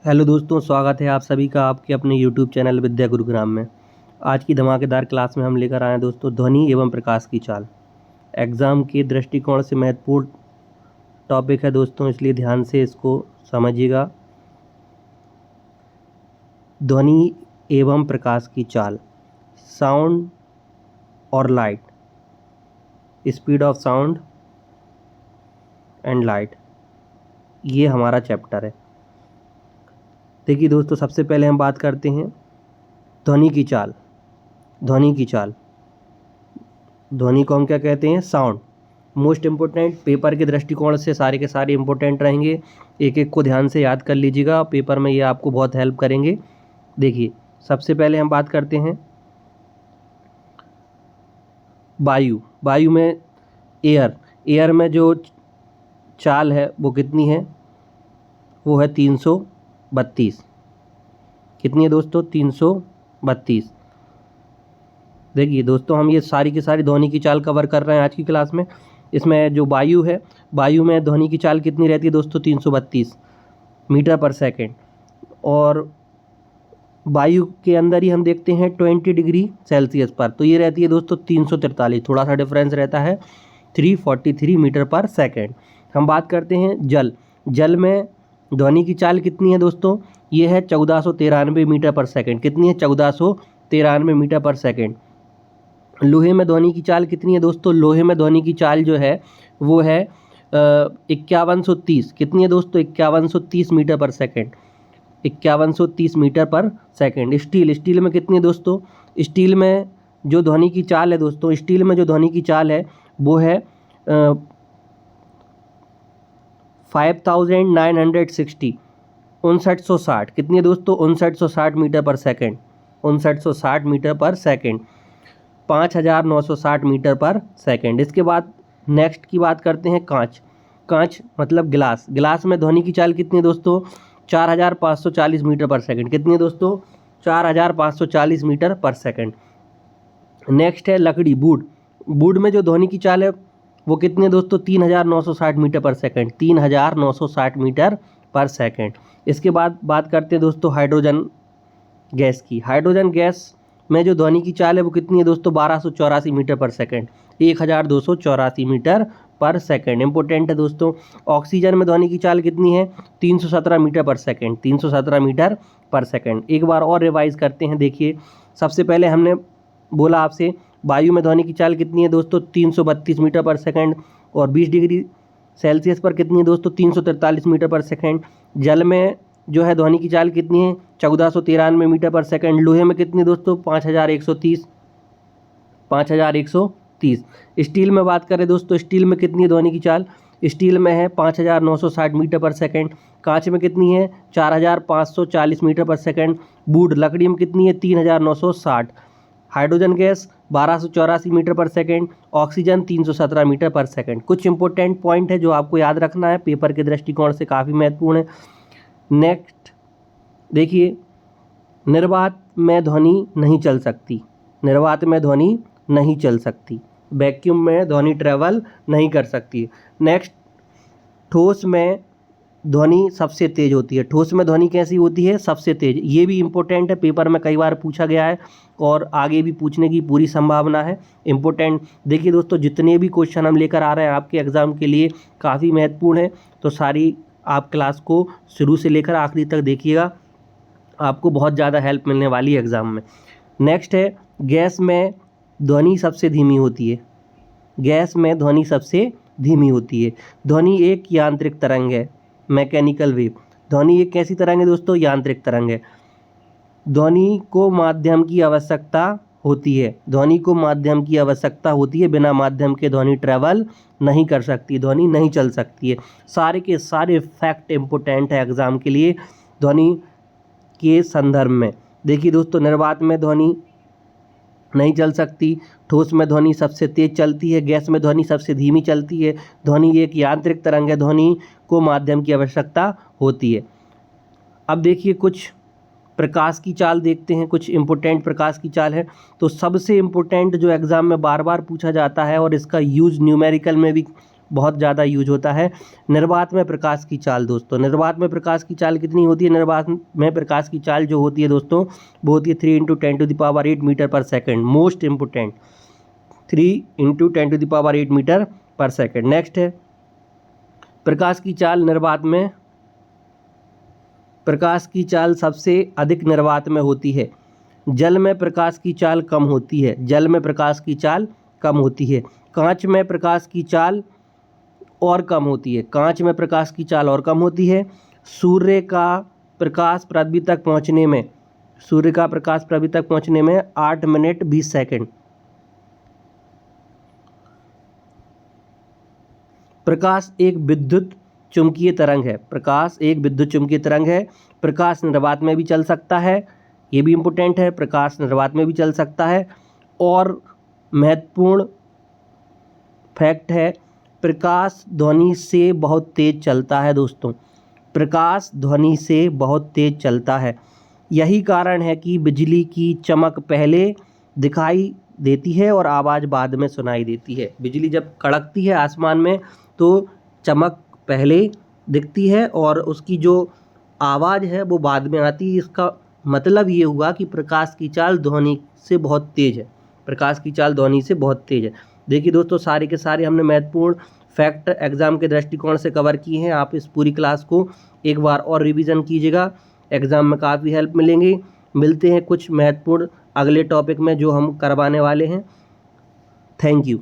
Hello दोस्तों, स्वागत है आप सभी का आपके अपने यूट्यूब चैनल विद्या गुरुग्राम में। आज की धमाकेदार क्लास में हम लेकर आए हैं दोस्तों ध्वनि एवं प्रकाश की चाल। एग्ज़ाम के दृष्टिकोण से महत्वपूर्ण टॉपिक है दोस्तों, इसलिए ध्यान से इसको समझिएगा। ध्वनि एवं प्रकाश की चाल, साउंड और light, speed of sound and light, ये हमारा चैप्टर है। देखिए दोस्तों, सबसे पहले हम बात करते हैं ध्वनि की चाल। ध्वनि की चाल, ध्वनि को हम क्या कहते हैं? साउंड। मोस्ट इम्पोर्टेंट, पेपर के दृष्टिकोण से सारे के सारे इम्पोर्टेंट रहेंगे। एक एक को ध्यान से याद कर लीजिएगा, पेपर में ये आपको बहुत हेल्प करेंगे। देखिए, सबसे पहले हम बात करते हैं वायु। वायु में एयर में जो चाल है वो कितनी है? वो है 332। कितनी है दोस्तों? 332। देखिए दोस्तों, हम ये सारी की सारी ध्वनि की चाल कवर कर रहे हैं आज की क्लास में। इसमें जो वायु है, वायु में ध्वनि की चाल कितनी रहती है दोस्तों? 332 मीटर पर सेकेंड। और वायु के अंदर ही हम देखते हैं 20 डिग्री सेल्सियस पर, तो ये रहती है दोस्तों 343। थोड़ा सा डिफरेंस रहता है, 343 मीटर पर सेकेंड। हम बात करते हैं जल। जल में ध्वनि की चाल कितनी है दोस्तों? ये है 1493 मीटर पर सेकेंड। कितनी है? 1493 मीटर पर सेकेंड। लोहे में ध्वनि की चाल कितनी है दोस्तों? लोहे में ध्वनि की चाल जो है वो है 5130। कितनी है दोस्तों? 5130 मीटर पर सेकेंड। 5130 मीटर पर सेकेंड। स्टील में कितनी है दोस्तों? स्टील में जो ध्वनि की चाल है दोस्तों, स्टील में जो ध्वनि की चाल है वो है 5960, 5960। कितनी है दोस्तों? 5960 मीटर पर सेकेंड। 5960 मीटर पर सेकेंड, 5960 मीटर पर सेकेंड। इसके बाद नेक्स्ट की बात करते हैं कांच। कांच मतलब गिलास। गिलास में ध्वनि की चाल कितनी है दोस्तों? 4540 मीटर पर सेकेंड। कितनी है दोस्तों? 4540 मीटर पर सेकेंड। नेक्स्ट है लकड़ी, वुड। वुड में जो ध्वनि की चाल है वो कितनी है दोस्तों? 3960 मीटर पर सेकेंड। 3960 मीटर पर सेकेंड। इसके बाद बात करते हैं दोस्तों हाइड्रोजन गैस की। हाइड्रोजन गैस में जो ध्वनि की चाल है वो कितनी है दोस्तों? 1284 मीटर पर सेकेंड। 1284 मीटर पर सेकेंड। इंपॉर्टेंट है दोस्तों। ऑक्सीजन में ध्वनि की चाल कितनी है? 317 मीटर पर सेकेंड। 317 मीटर पर सेकेंड। एक बार और रिवाइज करते हैं। देखिए, सबसे पहले हमने बोला आपसे वायु में ध्वनि की चाल कितनी है दोस्तों? 332 मीटर पर सेकेंड। और 20 डिग्री सेल्सियस पर कितनी है दोस्तों? 343 मीटर पर सेकेंड। जल में जो है ध्वनि की चाल कितनी है? 1493 मीटर पर सेकेंड। लोहे में कितनी दोस्तों? 5130। 5130। स्टील में बात करें दोस्तों, स्टील में कितनी है ध्वनि की चाल? स्टील में है 5960 मीटर पर सेकेंड। कांच में कितनी है? 4540 मीटर पर सेकेंड। वुड लकड़ी में कितनी है? 3960। हाइड्रोजन गैस 1284 मीटर पर सेकेंड। ऑक्सीजन 317 मीटर पर सेकेंड। कुछ इंपॉर्टेंट पॉइंट है जो आपको याद रखना है, पेपर के दृष्टिकोण से काफ़ी महत्वपूर्ण है। नेक्स्ट देखिए, निर्वात में ध्वनि नहीं चल सकती। निर्वात में ध्वनि नहीं चल सकती। वैक्यूम में ध्वनि ट्रेवल नहीं कर सकती। नेक्स्ट, ठोस में ध्वनि सबसे तेज होती है। ठोस में ध्वनि कैसी होती है? सबसे तेज। ये भी इम्पोर्टेंट है, पेपर में कई बार पूछा गया है और आगे भी पूछने की पूरी संभावना है। इम्पोर्टेंट देखिए दोस्तों, जितने भी क्वेश्चन हम लेकर आ रहे हैं आपके एग्ज़ाम के लिए काफ़ी महत्वपूर्ण है, तो सारी आप क्लास को शुरू से लेकर आखिरी तक देखिएगा, आपको बहुत ज़्यादा हेल्प मिलने वाली है एग्ज़ाम में। नेक्स्ट है, गैस में ध्वनि सबसे धीमी होती है। गैस में ध्वनि सबसे धीमी होती है। ध्वनि एक यांत्रिक तरंग है, मैकेनिकल वेव। ध्वनि एक कैसी तरंग है दोस्तों? यांत्रिक तरंग है। ध्वनि को माध्यम की आवश्यकता होती है। ध्वनि को माध्यम की आवश्यकता होती है, बिना माध्यम के ध्वनि ट्रैवल नहीं कर सकती, ध्वनि नहीं चल सकती है। सारे के सारे फैक्ट इम्पोर्टेंट है एग्ज़ाम के लिए ध्वनि के संदर्भ में। देखिए दोस्तों, निर्वात में ध्वनि नहीं चल सकती, ठोस में ध्वनि सबसे तेज चलती है, गैस में ध्वनि सबसे धीमी चलती है। ध्वनि एक यांत्रिक तरंग है, ध्वनि को माध्यम की आवश्यकता होती है। अब देखिए, कुछ प्रकाश की चाल देखते हैं। कुछ इम्पोर्टेंट प्रकाश की चाल है। तो सबसे इम्पोर्टेंट जो एग्ज़ाम में बार बार पूछा जाता है और इसका यूज़ न्यूमेरिकल में भी बहुत ज़्यादा यूज होता है। निर्वात में प्रकाश की चाल दोस्तों, निर्वात में प्रकाश की चाल कितनी होती है? निर्वात में प्रकाश की चाल जो होती है दोस्तों वो होती है 3 × 10⁸ मीटर पर सेकेंड। मोस्ट इम्पोर्टेंट 3 × 10⁸ मीटर पर सेकेंड। नेक्स्ट है प्रकाश की चाल निर्वात में, प्रकाश की चाल सबसे अधिक निर्वात में होती है। जल में प्रकाश की चाल कम होती है, जल में प्रकाश की चाल कम होती है। कांच में प्रकाश की चाल और कम होती है, कांच में प्रकाश की चाल और कम होती है। सूर्य का प्रकाश पृथ्वी तक पहुंचने में, सूर्य का प्रकाश पृथ्वी तक पहुंचने में 8 मिनट 20 सेकंड। प्रकाश एक विद्युत चुंबकीय तरंग है, प्रकाश एक विद्युत चुंबकीय तरंग है। प्रकाश निर्वात में भी चल सकता है, ये भी इम्पोर्टेंट है, प्रकाश निर्वात में भी चल सकता है। और महत्वपूर्ण फैक्ट है, प्रकाश ध्वनि से बहुत तेज चलता है दोस्तों, प्रकाश ध्वनि से बहुत तेज चलता है। यही कारण है कि बिजली की चमक पहले दिखाई देती है और आवाज़ बाद में सुनाई देती है। बिजली जब कड़कती है आसमान में तो चमक पहले दिखती है और उसकी जो आवाज़ है वो बाद में आती है। इसका मतलब ये हुआ कि प्रकाश की चाल ध्वनि से बहुत तेज़ है, प्रकाश की चाल ध्वनि से बहुत तेज़ है। देखिए दोस्तों सारे के सारे हमने महत्वपूर्ण फैक्ट एग्ज़ाम के दृष्टिकोण से कवर किए हैं। आप इस पूरी क्लास को एक बार और रिवीजन कीजिएगा, एग्ज़ाम में काफ़ी हेल्प मिलेंगी। मिलते हैं कुछ महत्वपूर्ण अगले टॉपिक में जो हम करवाने वाले हैं। Thank you.